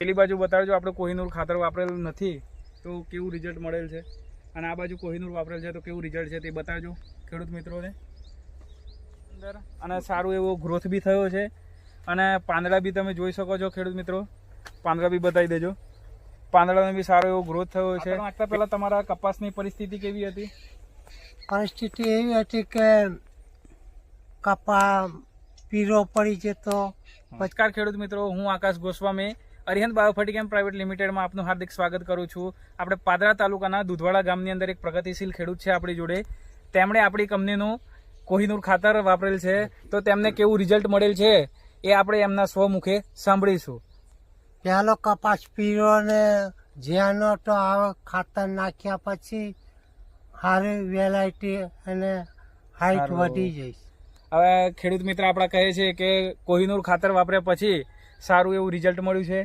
પેલી બાજુ બતાવજો આપણે કોહિનૂર ખાતર વાપરેલું નથી તો કેવું રિઝલ્ટ મળેલ છે, અને આ બાજુ કોહિનૂર વાપરેલ છે તો કેવું રિઝલ્ટ છે તે બતાવજો ખેડૂત મિત્રોને અંદર. અને સારું એવો ગ્રોથ બી થયો છે, અને પાંદડા બી તમે જોઈ શકો છો ખેડૂત મિત્રો. પાંદડા બી બતાવી દેજો. પાંદડાનો બી સારો એવો ગ્રોથ થયો છે. નાખતા પહેલા તમારા કપાસની પરિસ્થિતિ કેવી હતી? પરિસ્થિતિ એવી હતી કે કપા પીરો પડી જતો. નમસ્કાર ખેડૂત મિત્રો, હું આકાશ ગોસ્વામી અરિહંત બાયોફર્ટિકેમ પ્રાઇવેટ લિમિટેડમાં આપનું હાર્દિક સ્વાગત કરું છું. આપણે પાદરા તાલુકાના દુધવાડા ગામની અંદર એક પ્રગતિશીલ ખેડૂત છે આપણી જોડે. તેમણે આપણી કંપનીનું કોહિનૂર ખાતર વાપરેલ છે, તો તેમને કેવું રિઝલ્ટ મળેલ છે એ આપણે એમના સ્વમુખે સાંભળીશું. પહેલો કપાસ પીરો ને જ્યાંનો તો આ ખાતર નાખ્યા પછી સારી વેરાયટી અને હાઈટ વધી જઈશ. હવે ખેડૂત મિત્ર આપણા કહે છે કે કોહિનૂર ખાતર વાપર્યા પછી સારું એવું રિઝલ્ટ મળ્યું છે.